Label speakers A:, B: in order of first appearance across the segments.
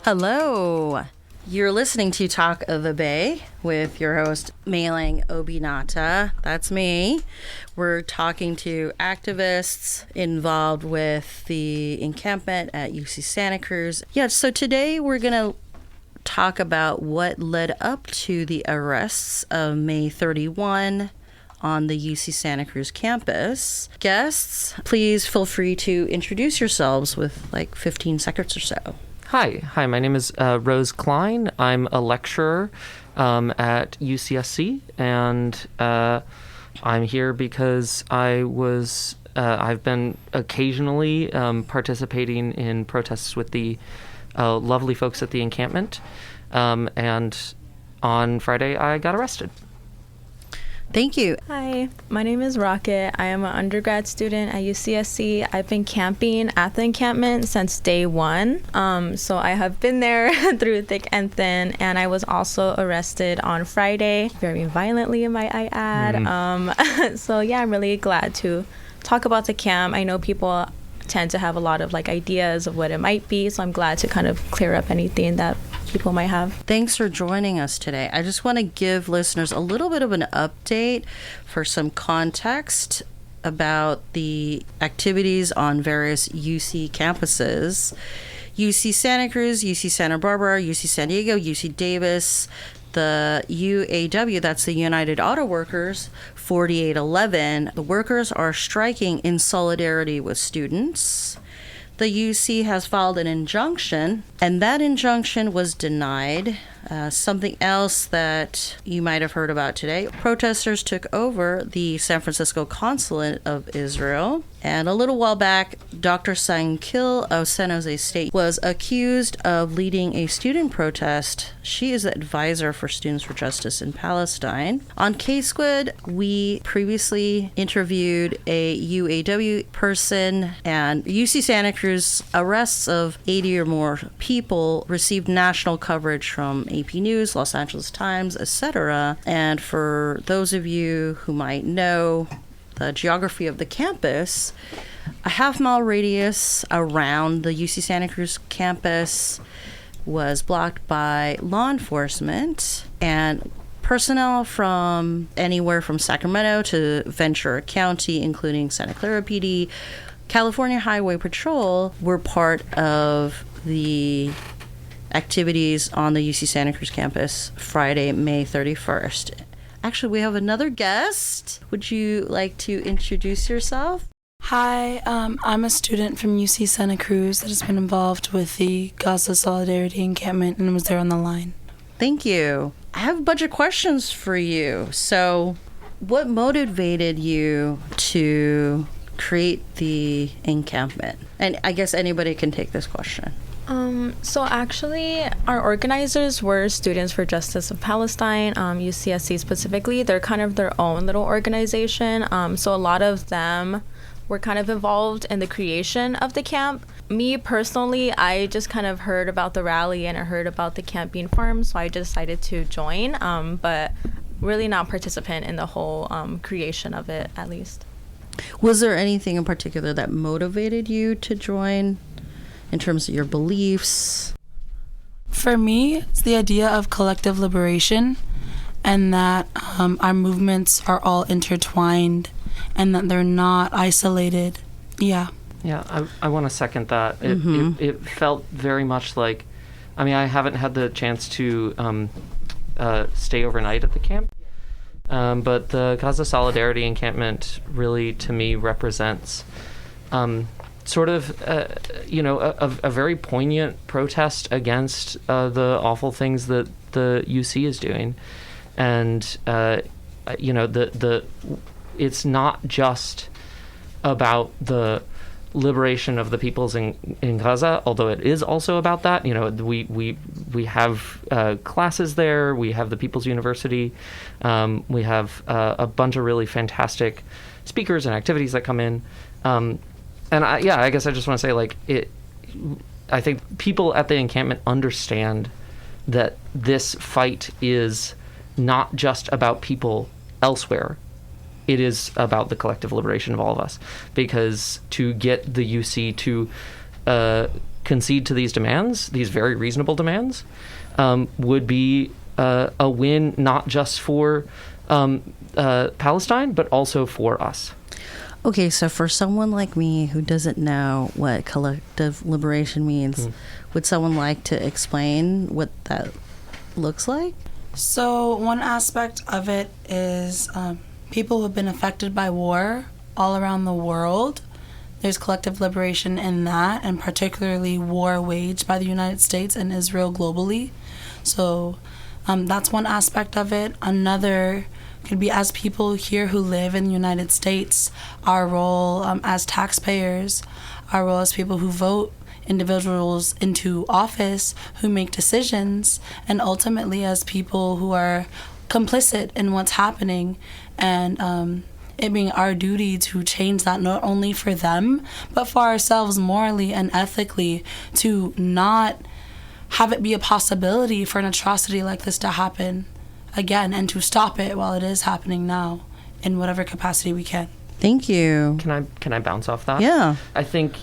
A: Hello. You're listening to Talk of the Bay with your host, Meilin Obinata. That's me. We're talking to activists involved with the encampment at UC Santa Cruz. Yeah, so today we're going to talk about what led up to the arrests of May 31 on the UC Santa Cruz campus. Guests, please feel free to introduce yourselves with like 15 seconds or so.
B: Hi, my name is Rose Klein. I'm a lecturer at UCSC, and I'm here because I've been occasionally participating in protests with the lovely folks at the encampment, and on Friday I got arrested.
A: Thank you.
C: Hi, my name is Rocket. I am an undergrad student at UCSC. I've been camping at the encampment since day one. So I have been there through thick and thin, and I was also arrested on Friday, very violently, might I add. So yeah, I'm really glad to talk about the camp. I know people tend to have a lot of ideas of what it might be, so I'm glad to kind of clear up anything that people might have.
A: Thanks for joining us today. I just want to give listeners a little bit of an update for some context about the activities on various UC campuses. UC Santa Cruz, UC Santa Barbara, UC San Diego, UC Davis, the UAW, that's the United Auto Workers, 4811. The workers are striking in solidarity with students. The UC has filed an injunction, and that injunction was denied. Something else that you might have heard about today, protesters took over the San Francisco Consulate of Israel. And a little while back, Dr. Sankil of San Jose State was accused of leading a student protest. She is the advisor for Students for Justice in Palestine. On K-Squid, we previously interviewed a UAW person, and UC Santa Cruz arrests of 80 or more people received national coverage from AP News, Los Angeles Times, etc. And for those of you who might know the geography of the campus, a half-mile radius around the UC Santa Cruz campus was blocked by law enforcement, and personnel from anywhere from Sacramento to Ventura County, including Santa Clara PD, California Highway Patrol, were part of the activities on the UC Santa Cruz campus Friday, May 31st. Actually, we have another guest. Would you like to introduce yourself?
D: Hi, I'm a student from UC Santa Cruz that has been involved with the Gaza Solidarity Encampment and was there on the line.
A: Thank you. I have a bunch of questions for you. So, what motivated you to create the encampment? And I guess anybody can take this question.
C: So actually, our organizers were Students for Justice of Palestine, UCSC specifically. They're kind of their own little organization. So a lot of them were kind of involved in the creation of the camp. Me personally, I just kind of heard about the rally and I heard about the camp being formed, so I just decided to join, but really not participant in the whole creation of it, at least.
A: Was there anything in particular that motivated you to join in terms of your beliefs?
D: For me, it's the idea of collective liberation and that our movements are all intertwined and that they're not isolated. Yeah,
B: I want to second that. It felt very much like, I haven't had the chance to stay overnight at the camp, but the Gaza Solidarity Encampment really, to me, represents sort of, a very poignant protest against the awful things that the UC is doing. And, it's not just about the liberation of the peoples in Gaza, although it is also about that. We have classes there. We have the People's University. We have a bunch of really fantastic speakers and activities that come in. And I guess I just want to say, I think people at the encampment understand that this fight is not just about people elsewhere. It is about the collective liberation of all of us. Because to get the UC concede to these demands, these very reasonable demands, would be a win not just for Palestine, but also for us.
A: Okay, so for someone like me who doesn't know what collective liberation means, would someone like to explain what that looks like?
D: So one aspect of it is people who have been affected by war all around the world. There's collective liberation in that, and particularly war waged by the United States and Israel globally. So that's one aspect of it. Another could be, as people here who live in the United States, our role as taxpayers, our role as people who vote individuals into office, who make decisions, and ultimately as people who are complicit in what's happening, and it being our duty to change that, not only for them, but for ourselves morally and ethically, to not have it be a possibility for an atrocity like this to happen again, and to stop it while it is happening now in whatever capacity we can.
A: Thank you.
B: Can I bounce off that?
A: Yeah.
B: I think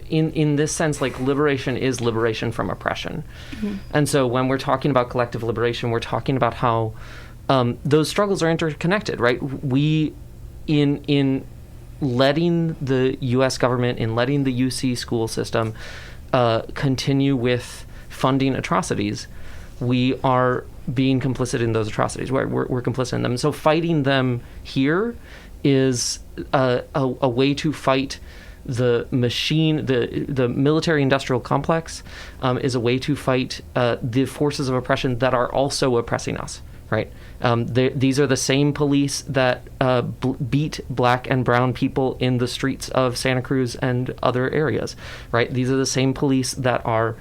B: in this sense, like, liberation is liberation from oppression. And so when we're talking about collective liberation, we're talking about how those struggles are interconnected, right? We, in letting the U.S. government, in letting the UC school system continue with funding atrocities, we are being complicit in those atrocities. We're complicit in them. So fighting them here is a way to fight the machine, the military-industrial complex, is a way to fight the forces of oppression that are also oppressing us, right? These are the same police that beat black and brown people in the streets of Santa Cruz and other areas, right? These are the same police that are,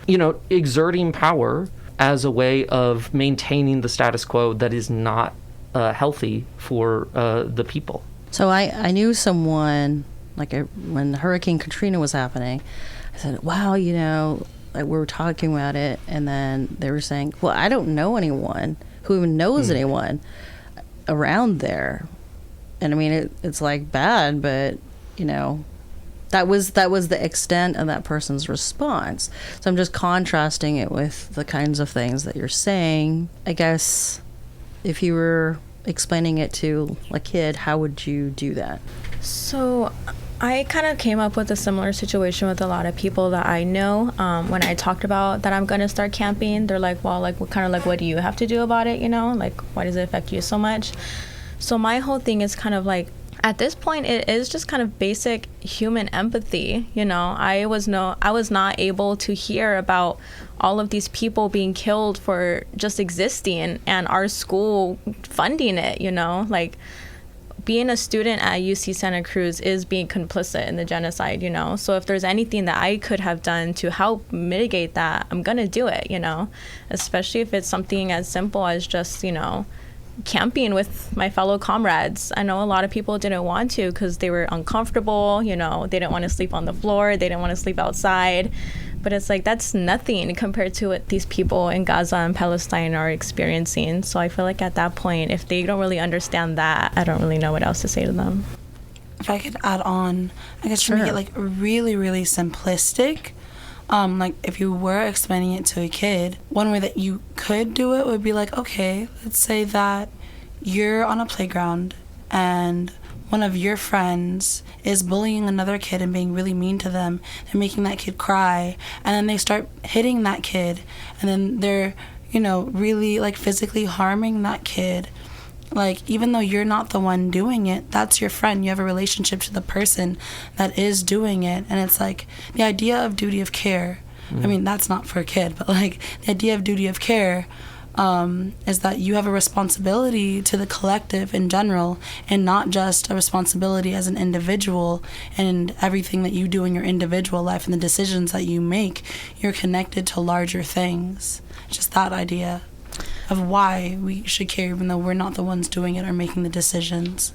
B: exerting power as a way of maintaining the status quo that is not healthy for the people.
A: So I knew someone, when Hurricane Katrina was happening, I said, wow, like we were talking about it, and then they were saying, well, I don't know anyone who even knows anyone around there. And I mean, it's like bad, but that was the extent of that person's response. So I'm just contrasting it with the kinds of things that you're saying. I guess if you were explaining it to a kid, how would you do that?
C: So I kind of came up with a similar situation with a lot of people that I know. When I talked about that I'm going to start camping, they're like, well, what do you have to do about it? Why does it affect you so much? So my whole thing is kind of like, at this point, it is just kind of basic human empathy. I was not able to hear about all of these people being killed for just existing, and our school funding it. Being a student at UC Santa Cruz is being complicit in the genocide. So if there's anything that I could have done to help mitigate that, I'm gonna do it. Especially if it's something as simple as just camping with my fellow comrades. I know a lot of people didn't want to because they were uncomfortable, they didn't want to sleep on the floor, they didn't want to sleep outside, but it's like that's nothing compared to what these people in Gaza and Palestine are experiencing. So I feel like at that point, if they don't really understand that, I don't really know what else to say to them.
D: If I could add on, I guess to make it really, really simplistic, if you were explaining it to a kid, one way that you could do it would be okay, let's say that you're on a playground and one of your friends is bullying another kid and being really mean to them. They're making that kid cry, and then they start hitting that kid, and then they're, really physically harming that kid. Even though you're not the one doing it, that's your friend. You have a relationship to the person that is doing it. And it's the idea of duty of care. I mean, that's not for a kid, but the idea of duty of care is that you have a responsibility to the collective in general, and not just a responsibility as an individual. And everything that you do in your individual life and the decisions that you make, you're connected to larger things. Just that idea of why we should care, even though we're not the ones doing it or making the decisions.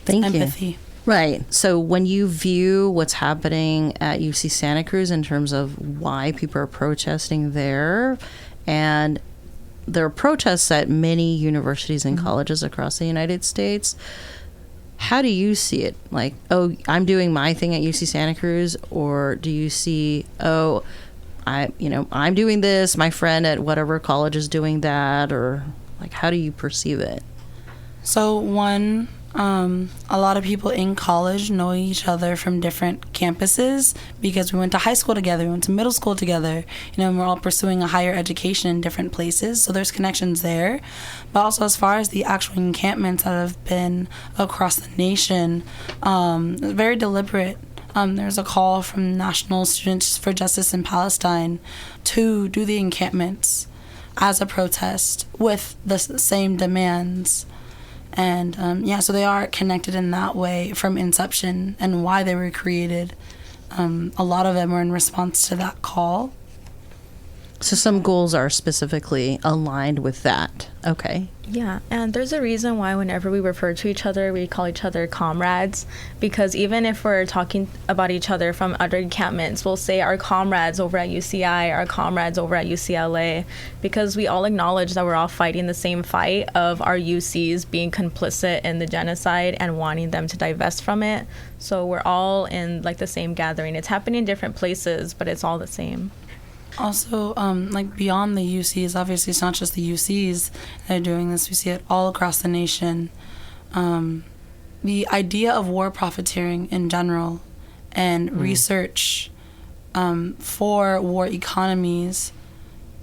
A: Thank you.
D: Empathy.
A: Right. So when you view what's happening at UC Santa Cruz in terms of why people are protesting there, and there are protests at many universities and colleges across the United States, how do you see it? I'm doing my thing at UC Santa Cruz, or do you see, I'm doing this, my friend at whatever college is doing that, or like, how do you perceive it?
D: So one, a lot of people in college know each other from different campuses because we went to high school together, we went to middle school together, and we're all pursuing a higher education in different places, so there's connections there. But also as far as the actual encampments that have been across the nation, very deliberate. There's a call from National Students for Justice in Palestine to do the encampments as a protest with the same demands. And so they are connected in that way from inception and why they were created. A lot of them were in response to that call.
A: So some goals are specifically aligned with that. Okay.
C: Yeah, and there's a reason why whenever we refer to each other, we call each other comrades, because even if we're talking about each other from other encampments, we'll say our comrades over at UCI, our comrades over at UCLA, because we all acknowledge that we're all fighting the same fight of our UCs being complicit in the genocide and wanting them to divest from it. So we're all in like the same gathering. It's happening in different places, but it's all the same.
D: Also, like beyond the UCs, obviously it's not just the UCs that are doing this. We see it all across the nation. The idea of war profiteering in general and research for war economies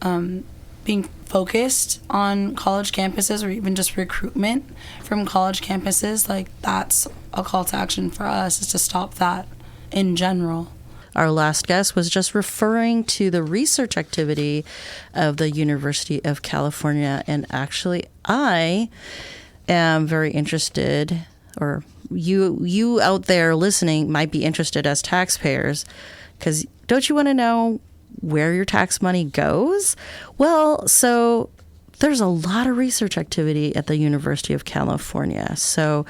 D: being focused on college campuses, or even just recruitment from college campuses, like that's a call to action for us, is to stop that in general.
A: Our last guest was just referring to the research activity of the University of California. And actually, I am very interested, or you out there listening might be interested as taxpayers, because don't you want to know where your tax money goes? Well, so there's a lot of research activity at the University of California. So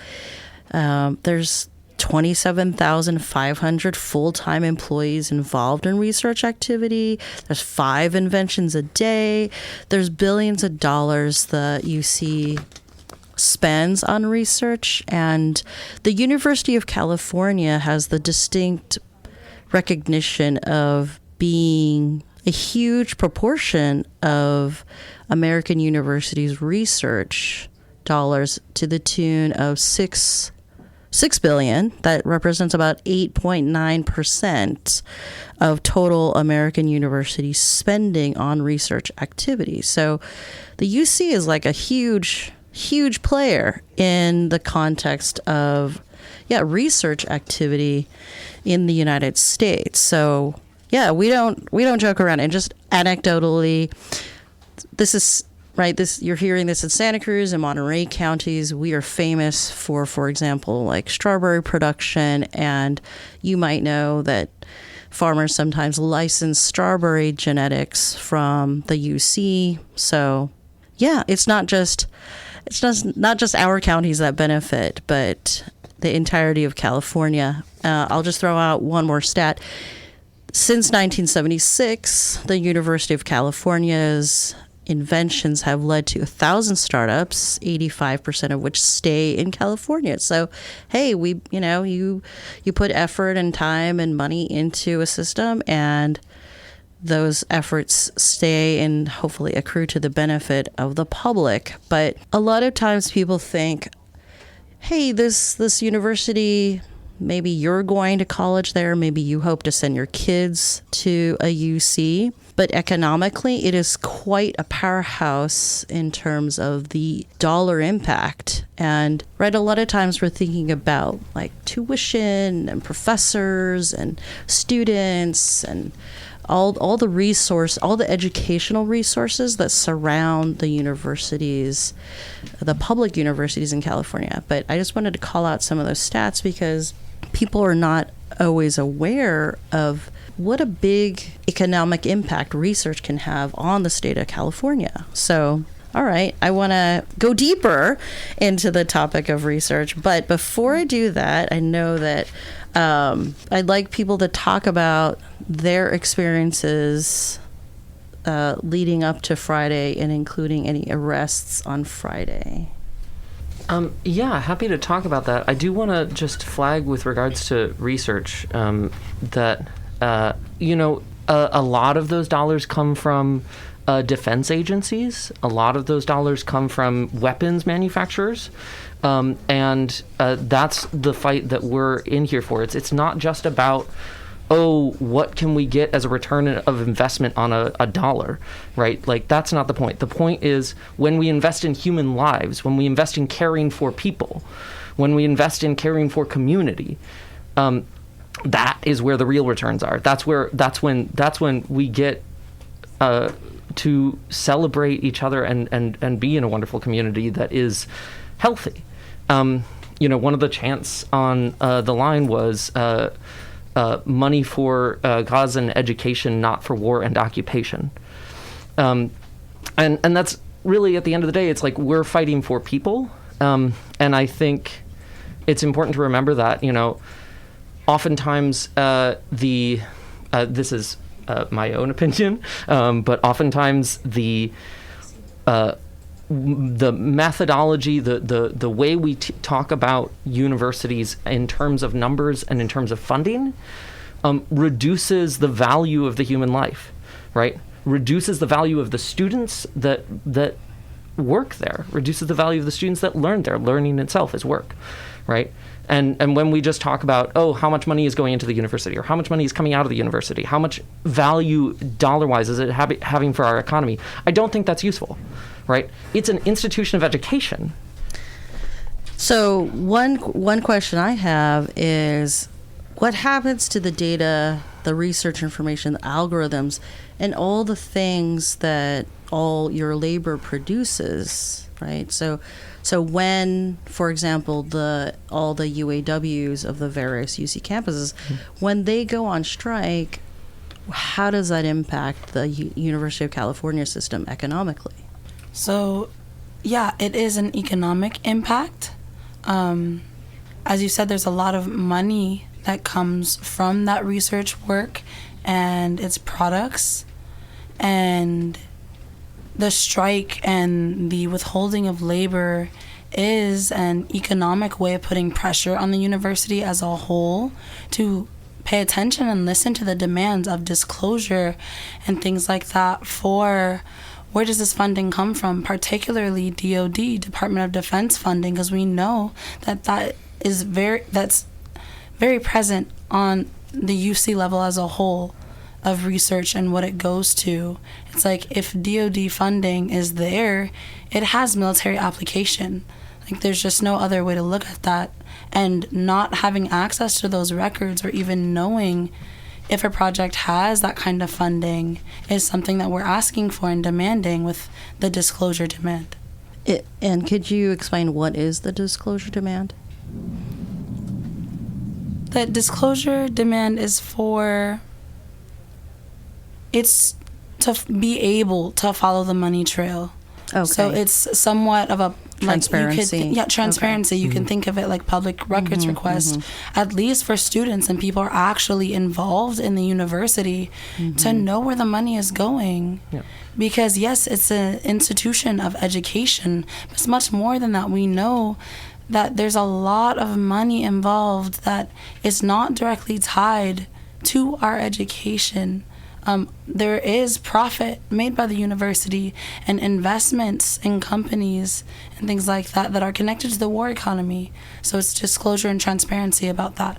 A: there's 27,500 full-time employees involved in research activity. There's 5 inventions a day. There's billions of dollars the UC spends on research. And the University of California has the distinct recognition of being a huge proportion of American universities' research dollars, to the tune of $6 billion. That represents about 8.9% of total American university spending on research activities. So the UC is like a huge player in the context of research activity in the United States. So we don't joke around. And just anecdotally, this is right, you're hearing this in Santa Cruz and Monterey counties. We are famous for example, like strawberry production, and you might know that farmers sometimes license strawberry genetics from the UC. So, it's not just our counties that benefit, but the entirety of California. I'll just throw out one more stat. Since 1976, the University of California's inventions have led to 1,000 startups, 85% of which stay in California. So, hey, you put effort and time and money into a system, and those efforts stay and hopefully accrue to the benefit of the public. But a lot of times people think, hey, this university, maybe you're going to college there, maybe you hope to send your kids to a UC, but economically it is quite a powerhouse in terms of the dollar impact. And a lot of times we're thinking about like tuition and professors and students and all the educational resources that surround the universities, the public universities in California. But I just wanted to call out some of those stats because people are not always aware of what a big economic impact research can have on the state of California. So, all right, I want to go deeper into the topic of research. But before I do that, I know that I'd like people to talk about their experiences leading up to Friday and including any arrests on Friday.
B: Happy to talk about that. I do want to just flag with regards to research that, a lot of those dollars come from defense agencies. A lot of those dollars come from weapons manufacturers. And that's the fight that we're in here for. It's not just about, oh, what can we get as a return of investment on a dollar, right? Like, that's not the point. The point is when we invest in human lives, when we invest in caring for people, when we invest in caring for community, that is where the real returns are. That's when we get to celebrate each other and be in a wonderful community that is healthy. One of the chants on the line was money for cause and education, not for war and occupation. And that's really, at the end of the day, it's like we're fighting for people. And I think it's important to remember that, oftentimes this is my own opinion, but oftentimes the methodology, the way we talk about universities in terms of numbers and in terms of funding reduces the value of the human life, right? Reduces the value of the students that work there, reduces the value of the students that learn there. Learning itself is work, right? And when we just talk about, oh, how much money is going into the university, or how much money is coming out of the university, how much value dollar-wise is it having for our economy, I don't think that's useful, right? It's an institution of education.
A: So one question I have is, what happens to the data, the research information, the algorithms, and all the things that all your labor produces, right? So when, for example, all the UAWs of the various UC campuses, when they go on strike, how does that impact the University of California system economically?
D: So, yeah, it is an economic impact. As you said, there's a lot of money that comes from that research work and its products. And the strike and the withholding of labor is an economic way of putting pressure on the university as a whole to pay attention and listen to the demands of disclosure and things like that for where does this funding come from, particularly DOD, Department of Defense funding, because we know that's very present on the UC level as a whole of research and what it goes to. It's like if DOD funding is there, it has military application. Like there's just no other way to look at that. And not having access to those records or even knowing if a project has that kind of funding is something that we're asking for and demanding with the disclosure demand.
A: And could you explain what is the disclosure demand?
D: The disclosure demand is it's to be able to follow the money trail.
A: Okay.
D: So it's somewhat of a
A: transparency.
D: Transparency.
A: Okay.
D: You can think of it like public records request, at least for students and people are actually involved in the university to know where the money is going.
B: Yeah.
D: Because yes, it's an institution of education, but it's much more than that. We know that there's a lot of money involved that is not directly tied to our education. There is profit made by the university and investments in companies and things like that are connected to the war economy. So it's disclosure and transparency about that.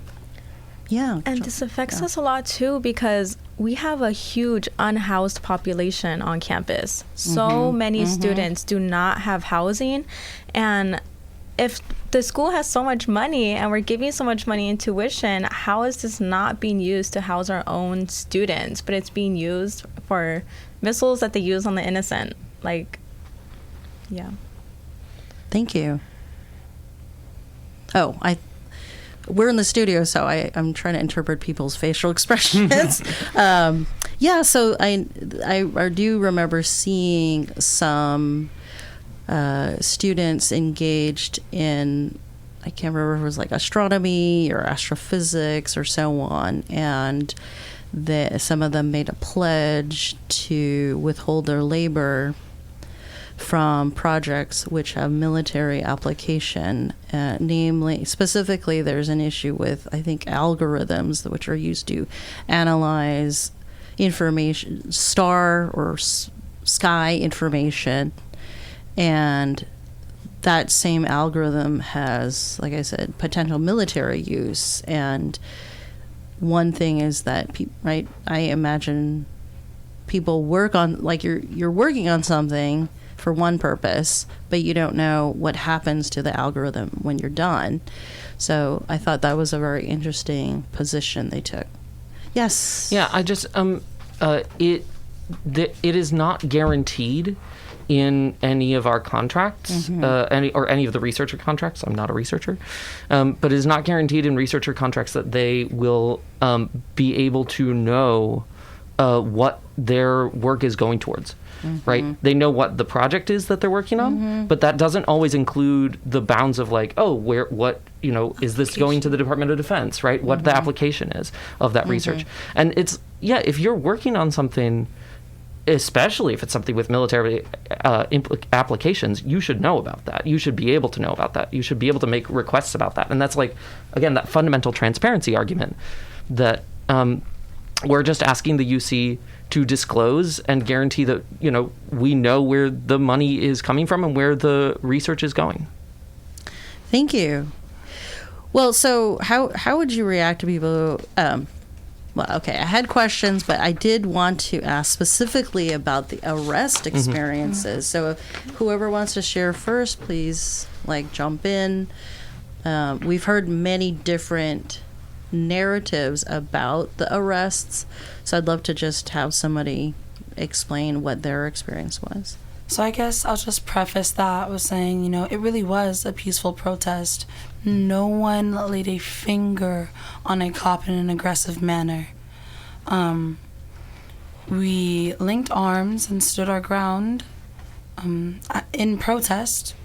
A: Yeah.
C: And this affects us a lot too because we have a huge unhoused population on campus. So many students do not have housing, and if the school has so much money and we're giving so much money in tuition, how is this not being used to house our own students, but it's being used for missiles that they use on the innocent? Yeah.
A: Thank you. Oh, we're in the studio, so I'm trying to interpret people's facial expressions. Yeah, so I do remember seeing some students engaged in, I can't remember if it was like astronomy or astrophysics or so on, and some of them made a pledge to withhold their labor from projects which have military application, specifically there's an issue with, I think, algorithms which are used to analyze information, star or sky information, and that same algorithm has, like I said, potential military use. And one thing is that right, I imagine people work on, like, you're working on something for one purpose, but you don't know what happens to the algorithm when you're done. So I thought that was a very interesting position they took. Yes.
B: Yeah, I just it is not guaranteed in any of our contracts, any of the researcher contracts. I'm not a researcher, but it is not guaranteed in researcher contracts that they will be able to know what their work is going towards. Right? They know what the project is that they're working on, but that doesn't always include the bounds of, like, is this going to the Department of Defense, right? What the application is of that research. And it's, if you're working on something, especially if it's something with military applications, you should know about that. You should be able to know about that. You should be able to make requests about that. And that's, like, again, that fundamental transparency argument that we're just asking the UC to disclose and guarantee that, we know where the money is coming from and where the research is going.
A: Thank you. Well, so how would you react to people? Well, okay, I had questions, but I did want to ask specifically about the arrest experiences. So if whoever wants to share first, please, jump in. We've heard many different narratives about the arrests, so I'd love to just have somebody explain what their experience was.
D: So I guess I'll just preface that with saying, it really was a peaceful protest. No one laid a finger on a cop in an aggressive manner. We linked arms and stood our ground in protest,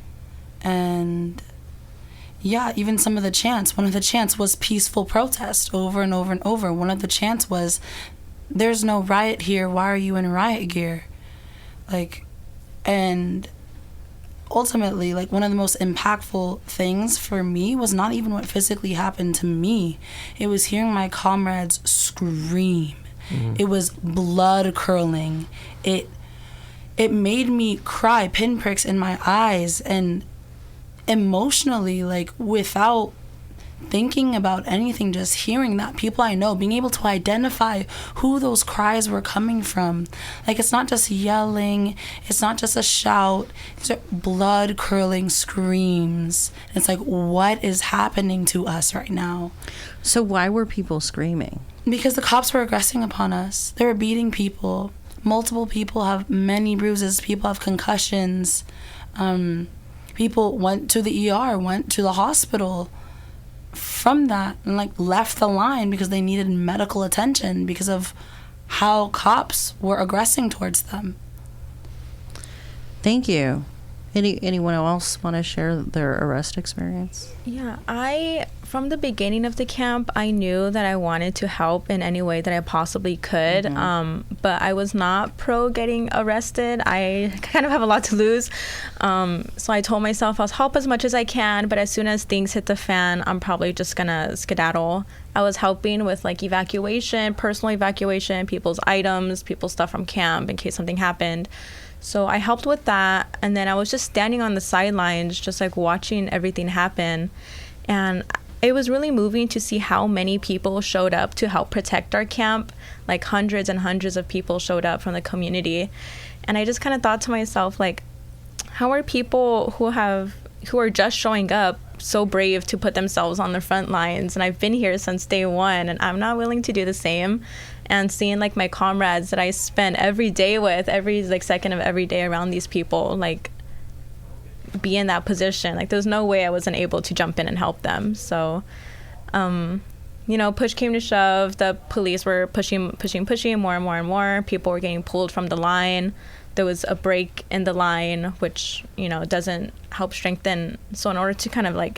D: and even some of the chants. One of the chants was peaceful protest over and over and over. One of the chants was, "There's no riot here. Why are you in riot gear?" And ultimately, one of the most impactful things for me was not even what physically happened to me. It was hearing my comrades scream. It was blood curdling. It made me cry, pinpricks in my eyes, and emotionally, without thinking about anything, just hearing that people I know, being able to identify who those cries were coming from. It's not just yelling, it's not just a shout, it's blood curdling screams. It's what is happening to us right now?
A: So why were people screaming?
D: Because the cops were aggressing upon us. They were beating people. Multiple people have many bruises. People have concussions. People went to the ER, went to the hospital from that, and left the line because they needed medical attention because of how cops were aggressing towards them.
A: Thank you. Anyone else want to share their arrest experience?
C: Yeah, from the beginning of the camp, I knew that I wanted to help in any way that I possibly could, but I was not pro getting arrested. I kind of have a lot to lose, so I told myself I'll help as much as I can, but as soon as things hit the fan, I'm probably just gonna skedaddle. I was helping with evacuation, personal evacuation, people's items, people's stuff from camp in case something happened. So I helped with that, and then I was just standing on the sidelines, just watching everything happen. And it was really moving to see how many people showed up to help protect our camp. Hundreds and hundreds of people showed up from the community. And I just kind of thought to myself, how are people who are just showing up so brave to put themselves on the front lines? And I've been here since day one, and I'm not willing to do the same. And seeing my comrades that I spend every day with, every second of every day around these people, be in that position, there's no way I wasn't able to jump in and help them. So, push came to shove. The police were pushing more and more and more. People were getting pulled from the line. There was a break in the line, which, doesn't help strengthen. So in order to kind of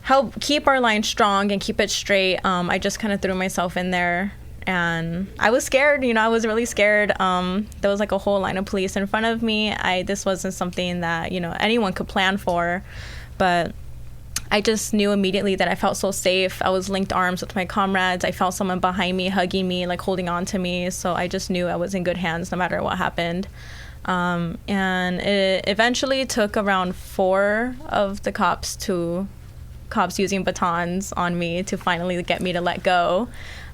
C: help keep our line strong and keep it straight, I just kind of threw myself in there. And I was scared, I was really scared. There was a whole line of police in front of me. This wasn't something that, anyone could plan for. But I just knew immediately that I felt so safe. I was linked arms with my comrades. I felt someone behind me hugging me, like holding on to me. So I just knew I was in good hands no matter what happened. And it eventually took around 4 of the cops using batons on me to finally get me to let go.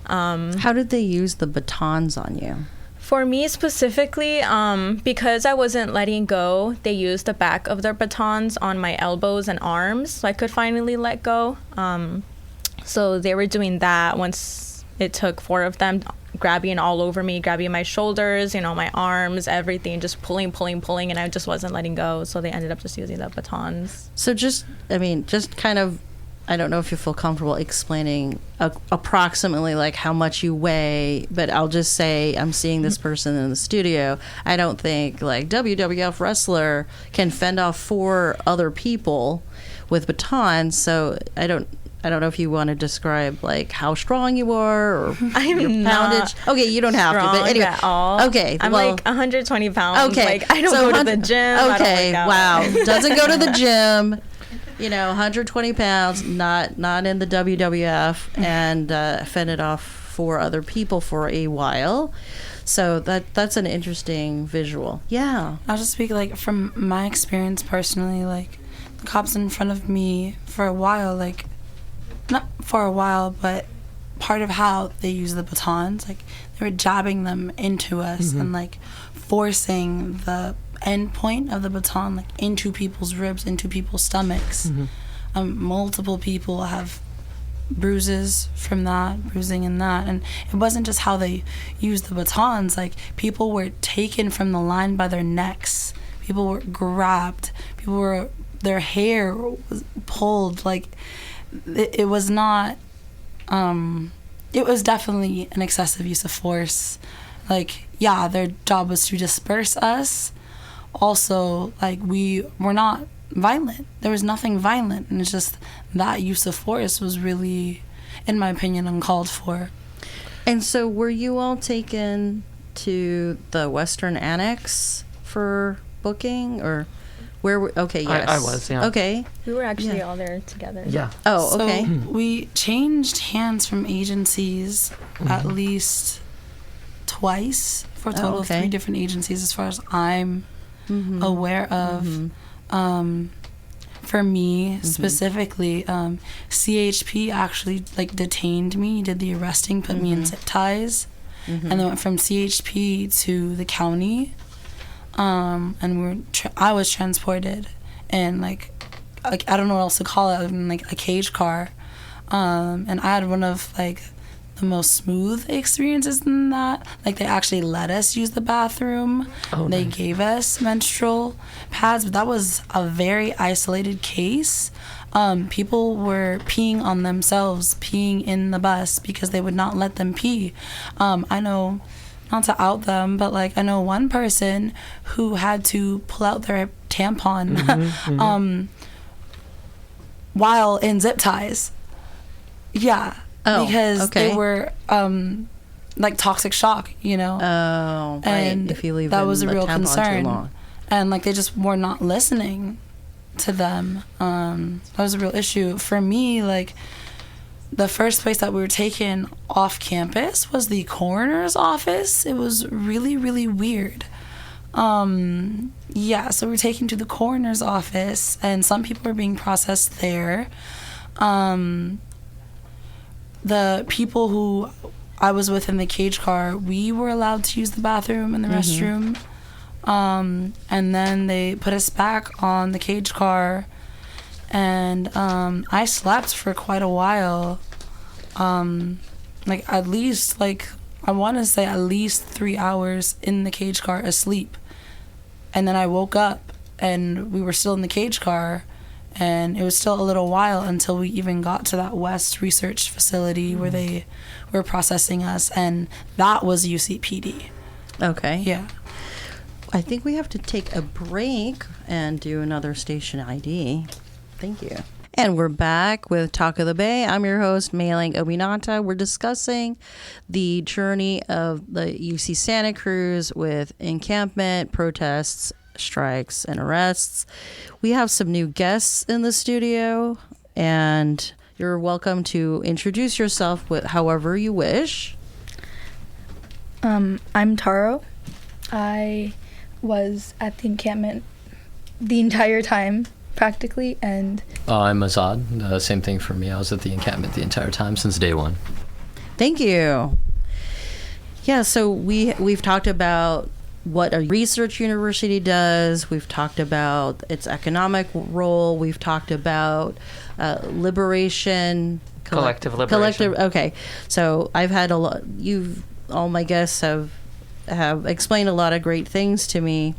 A: How did they use the batons on you?
C: For me specifically, because I wasn't letting go, they used the back of their batons on my elbows and arms so I could finally let go. So they were doing that once it took 4 of them, grabbing all over me, grabbing my shoulders, my arms, everything, just pulling, and I just wasn't letting go. So they ended up just using the batons.
A: So just kind of, I don't know if you feel comfortable explaining approximately like how much you weigh, but I'll just say I'm seeing this person in the studio. I don't think like WWF wrestler can fend off 4 other people with batons. So I don't know if you want to describe like how strong you are or
C: I'm
A: your poundage. Okay, you don't have to. But anyway,
C: at all.
A: Okay,
C: I'm like 120 pounds.
A: Okay,
C: like I don't go to the gym.
A: Okay,
C: I don't work out.
A: wow, doesn't go to the gym. 120 pounds, not in the WWF, and fended off 4 other people for a while. So that's an interesting visual. Yeah.
D: I'll just speak like from my experience personally, like the cops in front of me for a while, like not for a while, but part of how they use the batons, like they were jabbing them into us and like forcing the end point of the baton like into people's ribs, into people's stomachs. Multiple people have bruising in that, and it wasn't just how they used the batons. Like people were taken from the line by their necks, people were grabbed, their hair was pulled. Like it was not it was definitely an excessive use of force. Like, yeah, their job was to disperse us. Also, like, we were not violent. There was nothing violent. And it's just that use of force was really, in my opinion, uncalled for.
A: And so were you all taken to the Western Annex for booking, or where were, okay, yes.
B: I was, yeah.
A: Okay.
C: We were actually all there together.
B: Yeah.
A: Oh, okay.
D: So we changed hands from agencies at least twice, for a total of 3 different agencies as far as I'm aware of. For me specifically, CHP actually like detained me, did the arresting, put me in zip ties, and then went from CHP to the county, and I was transported in like I don't know what else to call it, in like a cage car, and I had one of like the most smooth experiences in that. Like they actually let us use the bathroom. They gave us menstrual pads, but that was a very isolated case. People were peeing on themselves, peeing in the bus because they would not let them pee. I know, not to out them, but like I know one person who had to pull out their tampon while in zip ties. Yeah. Because they were like toxic shock,
A: Oh, right.
D: And
A: if you leave
D: that was a real
A: tampon
D: concern.
A: too long.
D: And like they just were not listening to them. That was a real issue for me. Like the first place that we were taken off campus was the coroner's office. It was really, really weird. Yeah, so we were taken to the coroner's office, and some people were being processed there. The people who I was with in the cage car, we were allowed to use the bathroom and the restroom. And then they put us back on the cage car, and I slept for quite a while. Like at least, like I want to say at least 3 hours in the cage car asleep. And then I woke up and we were still in the cage car. And it was still a little while until we even got to that West research facility where they were processing us, and that was UCPD.
A: Okay.
D: Yeah.
A: I think we have to take a break and do another station ID. Thank you. And we're back with Talk of the Bay. I'm your host, Meilin Obinata. We're discussing the journey of the UC Santa Cruz with encampment, protests, strikes, and arrests. We have some new guests in the studio. and you're welcome to introduce yourself with however you wish.
E: I'm Taro. I was at the encampment the entire time, practically, and
F: I'm Azad. Same thing for me. I was at the encampment the entire time since day one.
A: Thank you. Yeah, so we've talked about what a research university does. We've talked about its economic role. We've talked about liberation.
B: Collective liberation.
A: Okay. So I've had a lot. All my guests have explained a lot of great things to me.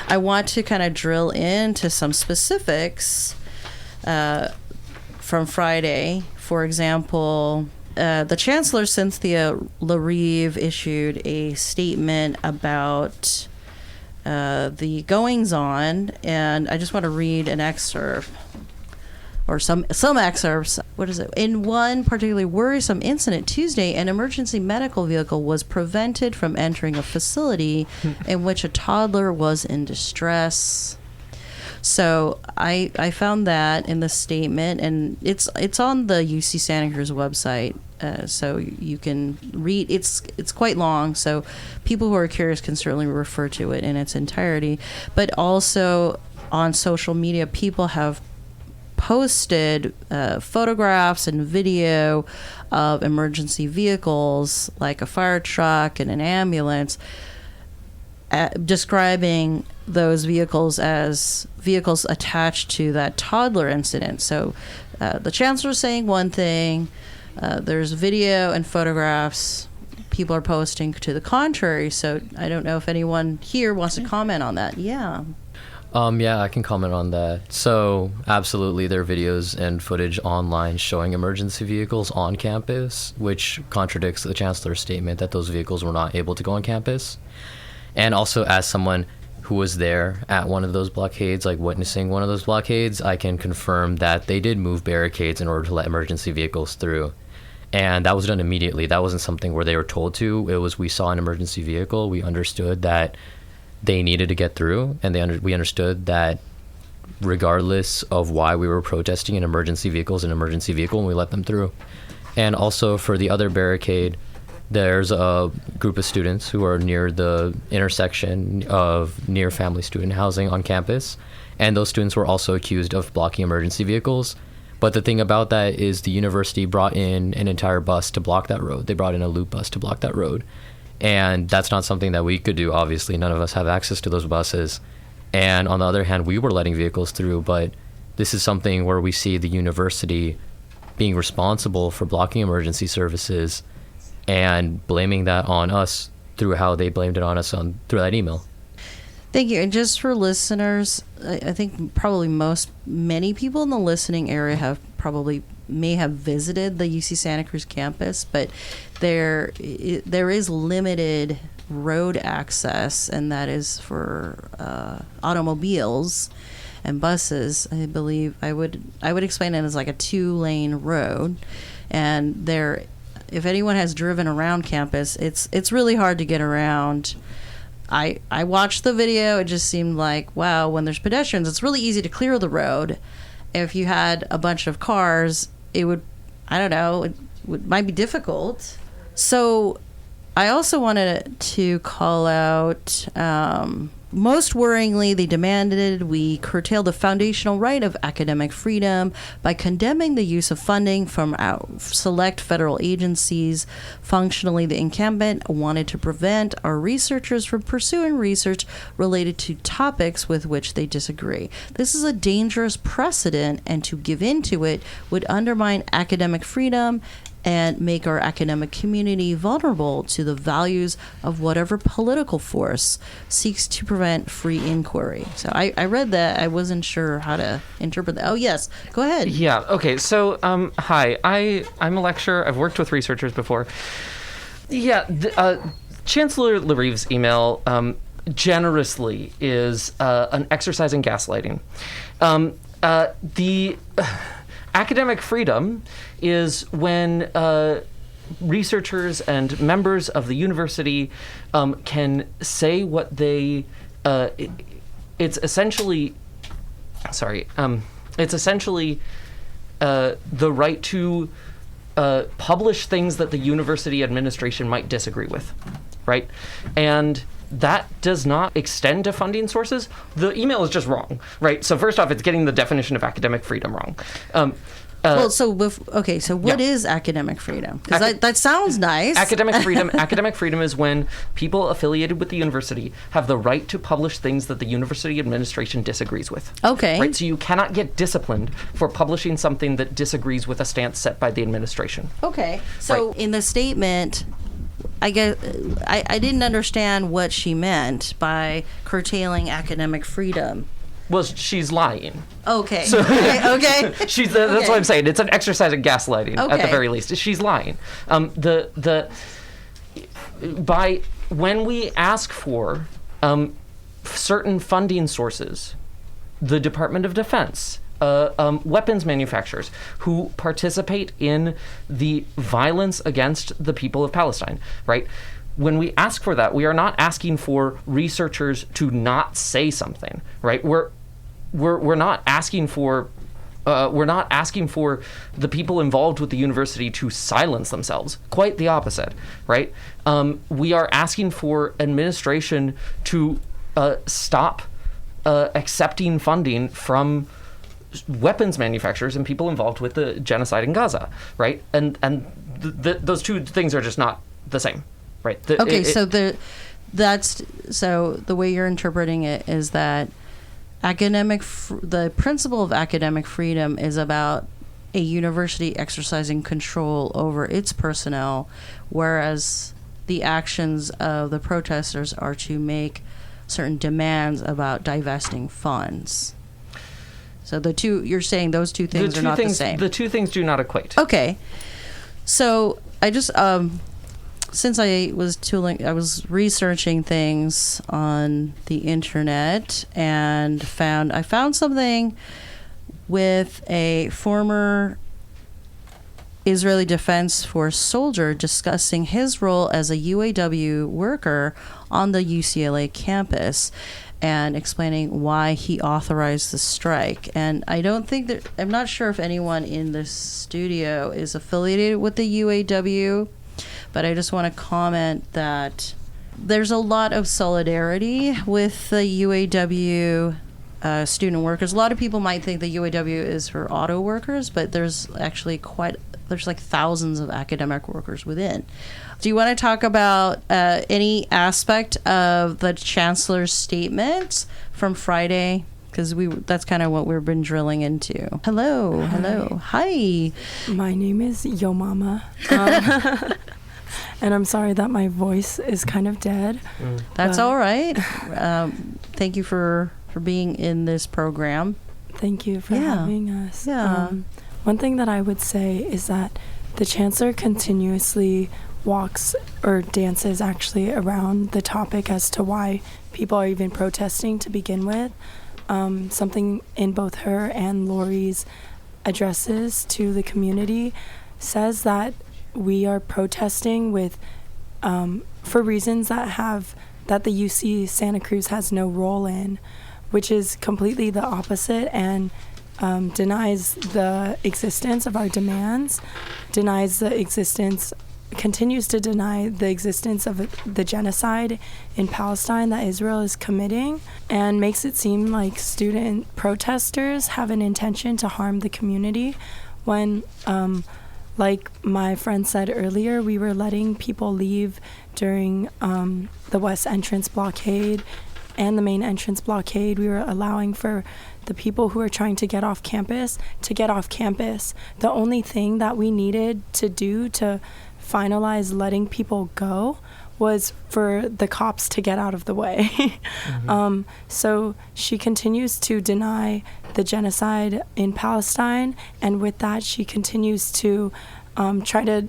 A: I want to kind of drill into some specifics from Friday. For example, the Chancellor, Cynthia LaRive, issued a statement about the goings-on, and I just want to read an excerpt, or some excerpts. What is it? In one particularly worrisome incident Tuesday, an emergency medical vehicle was prevented from entering a facility in which a toddler was in distress. So I found that in the statement, and it's on the UC Santa Cruz website, so you can read. It's quite long, so people who are curious can certainly refer to it in its entirety. But also on social media, people have posted photographs and video of emergency vehicles like a fire truck and an ambulance, describing those vehicles as vehicles attached to that toddler incident. So the Chancellor's saying one thing, there's video and photographs people are posting to the contrary. So I don't know if anyone here wants to comment on that. Yeah.
F: Yeah, I can comment on that. So, absolutely, there are videos and footage online showing emergency vehicles on campus, which contradicts the Chancellor's statement that those vehicles were not able to go on campus. And also, as someone who was there at one of those blockades, like witnessing one of those blockades, I can confirm that they did move barricades in order to let emergency vehicles through. And that was done immediately. That wasn't something where they were told to. It was, we saw an emergency vehicle, we understood that they needed to get through, and we understood that regardless of why we were protesting, an emergency vehicle is an emergency vehicle, and we let them through. And also for the other barricade, there's a group of students who are near the intersection of near family student housing on campus, and those students were also accused of blocking emergency vehicles. But the thing about that is the university brought in an entire bus to block that road. They brought in a loop bus to block that road. And that's not something that we could do. Obviously, none of us have access to those buses. And on the other hand, we were letting vehicles through, but this is something where we see the university being responsible for blocking emergency services and blaming that on us through how they blamed it on us through that email.
A: Thank you. And just for listeners, I think probably many people in the listening area may have visited the UC Santa Cruz campus, but there is limited road access, and that is for automobiles and buses. I believe I would explain it as like a 2-lane road, and if anyone has driven around campus, it's really hard to get around. I watched the video. It just seemed like, wow, when there's pedestrians, it's really easy to clear the road. If you had a bunch of cars, it would, I don't know, might be difficult. So I also wanted to call out, most worryingly, they demanded we curtail the foundational right of academic freedom by condemning the use of funding from select federal agencies. Functionally, the encampment wanted to prevent our researchers from pursuing research related to topics with which they disagree. This is a dangerous precedent, and to give in to it would undermine academic freedom and make our academic community vulnerable to the values of whatever political force seeks to prevent free inquiry. So I read that. I wasn't sure how to interpret that. Oh, yes. Go ahead.
B: Yeah. Okay. So, hi. I'm a lecturer. I've worked with researchers before. Yeah. Chancellor LaRive's email generously is an exercise in gaslighting. The academic freedom is when researchers and members of the university can say what they. It's essentially the right to publish things that the university administration might disagree with, right? And that does not extend to funding sources. The email is just wrong, right? So first off, it's getting the definition of academic freedom wrong.
A: So what is academic freedom? Because that sounds nice.
B: Academic freedom is when people affiliated with the university have the right to publish things that the university administration disagrees with.
A: Okay.
B: Right. So you cannot get disciplined for publishing something that disagrees with a stance set by the administration.
A: Okay. So in the statement, I guess I didn't understand what she meant by curtailing academic freedom.
B: Well, she's lying.
A: Okay.
B: So,
A: okay.
B: That's what I'm saying. It's an exercise in gaslighting at the very least. She's lying. When we ask for certain funding sources, the Department of Defense, weapons manufacturers who participate in the violence against the people of Palestine, right? When we ask for that, we are not asking for researchers to not say something, right? We're not asking for the people involved with the university to silence themselves. Quite the opposite, right? We are asking for administration to stop accepting funding from weapons manufacturers and people involved with the genocide in Gaza, right? And those two things are just not the same. Right.
A: The way you're interpreting it is that the principle of academic freedom is about a university exercising control over its personnel, whereas the actions of the protesters are to make certain demands about divesting funds. So you're saying those two things are not the same.
B: The two things do not equate.
A: Okay. So I just since I was researching things on the internet and I found something with a former Israeli Defense Force soldier discussing his role as a UAW worker on the UCLA campus and explaining why he authorized the strike. And I'm not sure if anyone in this studio is affiliated with the UAW, but I just want to comment that there's a lot of solidarity with the UAW student workers. A lot of people might think the UAW is for auto workers, but there's actually there's like thousands of academic workers within. Do you want to talk about any aspect of the chancellor's statement from Friday? Because that's kind of what we've been drilling into. Hello. Hi.
G: My name is Yo Mama. And I'm sorry that my voice is kind of dead.
A: That's all right. Thank you for being in this program.
G: Thank you for having us.
A: Yeah.
G: One thing that I would say is that the chancellor continuously walks or dances actually around the topic as to why people are even protesting to begin with. Something in both her and Lori's addresses to the community says that we are protesting with for reasons that the UC Santa Cruz has no role in, which is completely the opposite and denies the existence of our demands, continues to deny the existence of the genocide in Palestine that Israel is committing, and makes it seem like student protesters have an intention to harm the community when like my friend said earlier, we were letting people leave during the west entrance blockade and the main entrance blockade. We were allowing for the people who are trying to get off campus to get off campus. The only thing that we needed to do to finalize letting people go was for the cops to get out of the way. Mm-hmm. So she continues to deny the genocide in Palestine, and with that she continues to try to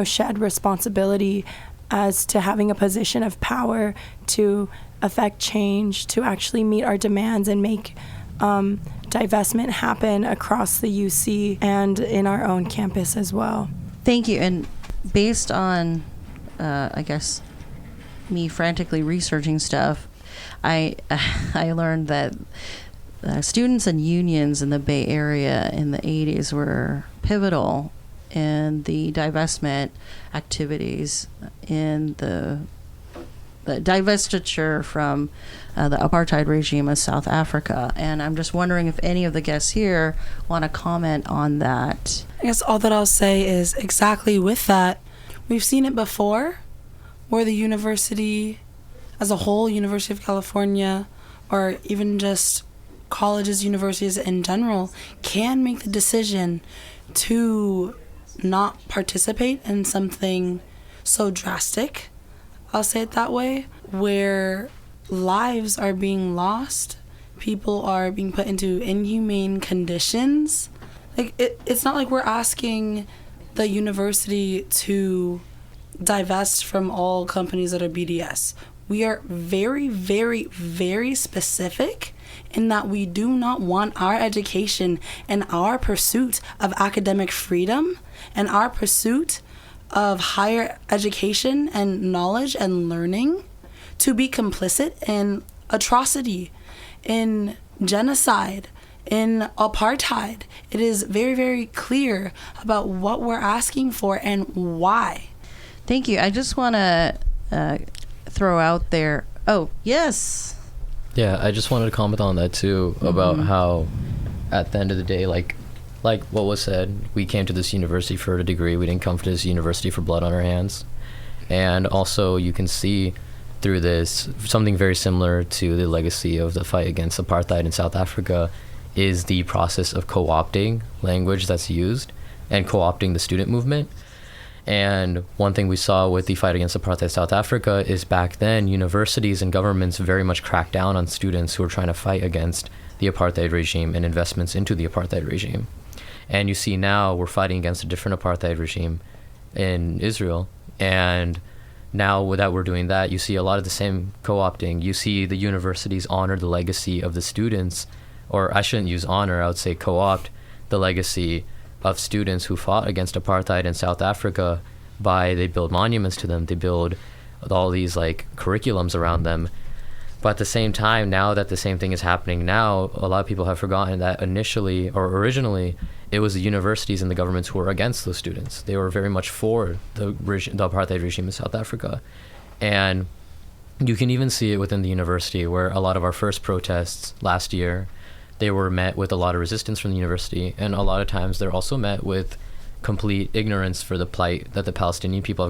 G: shed responsibility as to having a position of power to affect change, to actually meet our demands and make divestment happen across the UC and in our own campus as well.
A: Thank you. And based on I guess me frantically researching stuff, I learned that students and unions in the Bay Area in the 80s were pivotal in the divestment activities in the divestiture from the apartheid regime of South Africa. And I'm just wondering if any of the guests here want to comment on that.
D: I guess all that I'll say is exactly with that, we've seen it before where the university as a whole, University of California, or even just colleges, universities in general, can make the decision to not participate in something so drastic, I'll say it that way, where lives are being lost, people are being put into inhumane conditions. Like it's not like we're asking the university to divest from all companies that are BDS. We are very, very, very specific in that we do not want our education and our pursuit of academic freedom and our pursuit of higher education and knowledge and learning to be complicit in atrocity, in genocide, in apartheid. It is very, very clear about what we're asking for and why.
A: Thank you. I just want to throw out there. Oh, yes.
F: Yeah, I just wanted to comment on that too, about how at the end of the day, like what was said, we came to this university for a degree. We didn't come to this university for blood on our hands. And also you can see through this something very similar to the legacy of the fight against apartheid in South Africa is the process of co-opting language that's used and co-opting the student movement. And one thing we saw with the fight against apartheid in South Africa is back then universities and governments very much cracked down on students who were trying to fight against the apartheid regime and investments into the apartheid regime. And you see now we're fighting against a different apartheid regime in Israel. And now that we're doing that, you see a lot of the same co-opting. You see the universities honor the legacy of the students, or I shouldn't use honor, I would say co-opt the legacy of students who fought against apartheid in South Africa they build monuments to them, they build all these like curriculums around them. But at the same time, now that the same thing is happening now, a lot of people have forgotten that initially or originally it was the universities and the governments who were against those students. They were very much for the apartheid regime in South Africa. And you can even see it within the university where a lot of our first protests last year, they were met with a lot of resistance from the university, and a lot of times they're also met with complete ignorance for the plight that the Palestinian people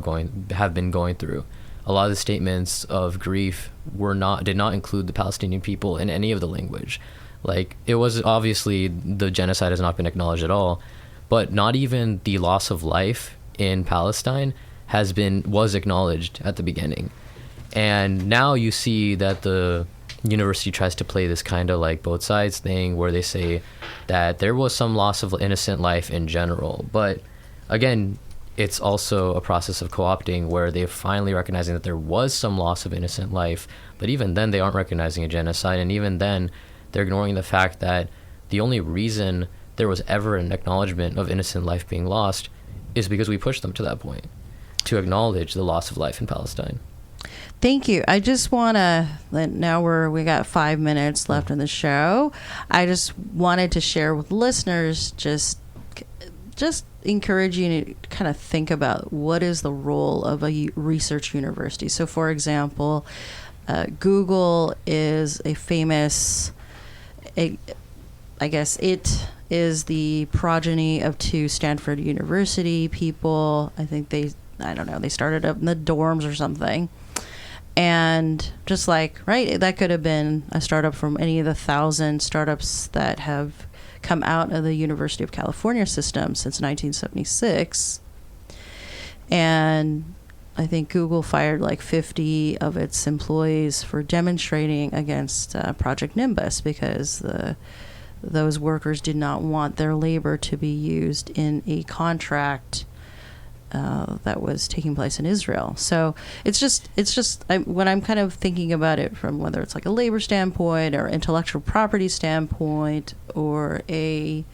F: have been going through. A lot of the statements of grief did not include the Palestinian people in any of the language. Like, it was obviously the genocide has not been acknowledged at all, but not even the loss of life in Palestine was acknowledged at the beginning. And now you see that the university tries to play this kind of like both sides thing where they say that there was some loss of innocent life in general, but again, it's also a process of co-opting where they're finally recognizing that there was some loss of innocent life, but even then they aren't recognizing a genocide, and even then they're ignoring the fact that the only reason there was ever an acknowledgement of innocent life being lost is because we pushed them to that point to acknowledge the loss of life in Palestine.
A: Thank you. I just want to, now we got 5 minutes left in the show. I just wanted to share with listeners, just encourage you to kind of think about what is the role of a research university. So for example, Google is a famous, I guess it is the progeny of two Stanford University people. I think they started up in the dorms or something. And just like, right, that could have been a startup from any of the 1,000 startups that have come out of the University of California system since 1976. And I think Google fired like 50 of its employees for demonstrating against Project Nimbus because those workers did not want their labor to be used in a contract that was taking place in Israel. So it's just when I'm kind of thinking about it from whether it's like a labor standpoint or intellectual property standpoint or a,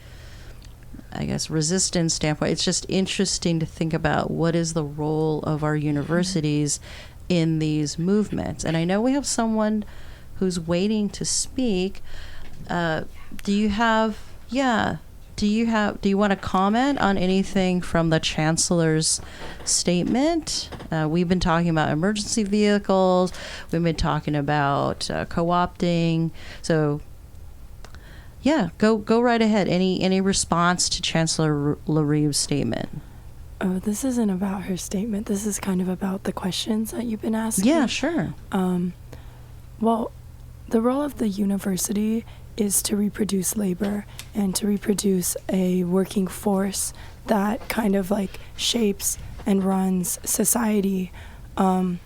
A: I guess, resistance standpoint, it's just interesting to think about what is the role of our universities in these movements. And I know we have someone who's waiting to speak. do you want to comment on anything from the Chancellor's statement? We've been talking about emergency vehicles. We've been talking about co-opting. So, yeah, go right ahead. Any response to Chancellor LaRive's statement?
G: Oh, this isn't about her statement. This is kind of about the questions that you've been asking.
A: Yeah, sure.
G: Well, the role of the university is to reproduce labor and to reproduce a working force that kind of like shapes and runs society. That's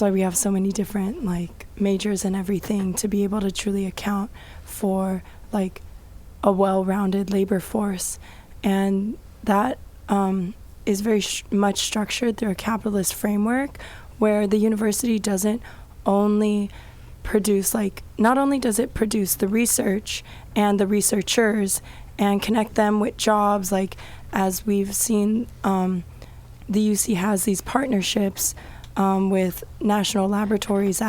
G: why we have so many different like majors and everything, to be able to truly account for like a well-rounded labor force. And that is very much structured through a capitalist framework, where the university doesn't only produce, like, not only does it produce the research and the researchers and connect them with jobs, like as we've seen, the UC has these partnerships with national laboratories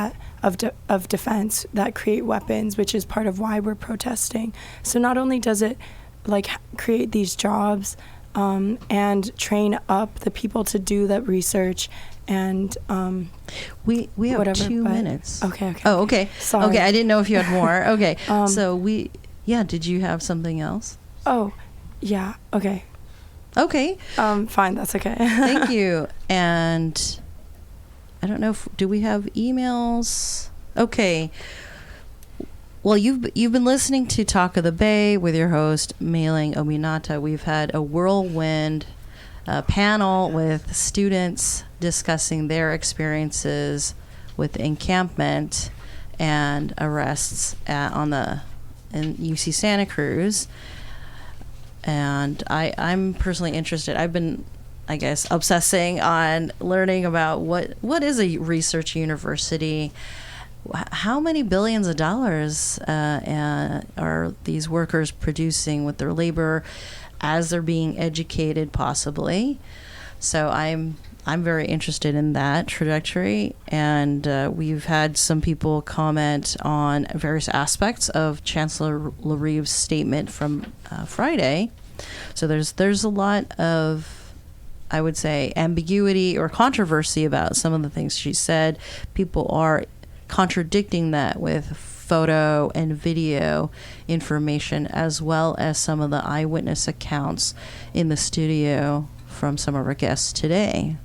G: of defense that create weapons, which is part of why we're protesting. So not only does it like create these jobs and train up the people to do that research, and
A: we have
G: whatever,
A: 2 minutes.
G: Okay.
A: Oh, okay.
G: Sorry.
A: Okay, I didn't know if you had more. Okay. Did you have something else?
G: Oh, yeah. Okay.
A: Okay.
G: Fine. That's okay.
A: Thank you. And I don't know do we have emails? Okay. Well, you've been listening to Talk of the Bay with your host, Meilin Obinata. We've had a whirlwind panel with students discussing their experiences with encampment and arrests in UC Santa Cruz. And I'm personally interested. I've been, I guess, obsessing on learning about what is a research university. How many billions of dollars are these workers producing with their labor as they're being educated, possibly? So I'm very interested in that trajectory, and we've had some people comment on various aspects of Chancellor LaRive's statement from Friday. So there's a lot of, I would say, ambiguity or controversy about some of the things she said. People are contradicting that with photo and video information, as well as some of the eyewitness accounts in the studio from some of our guests today.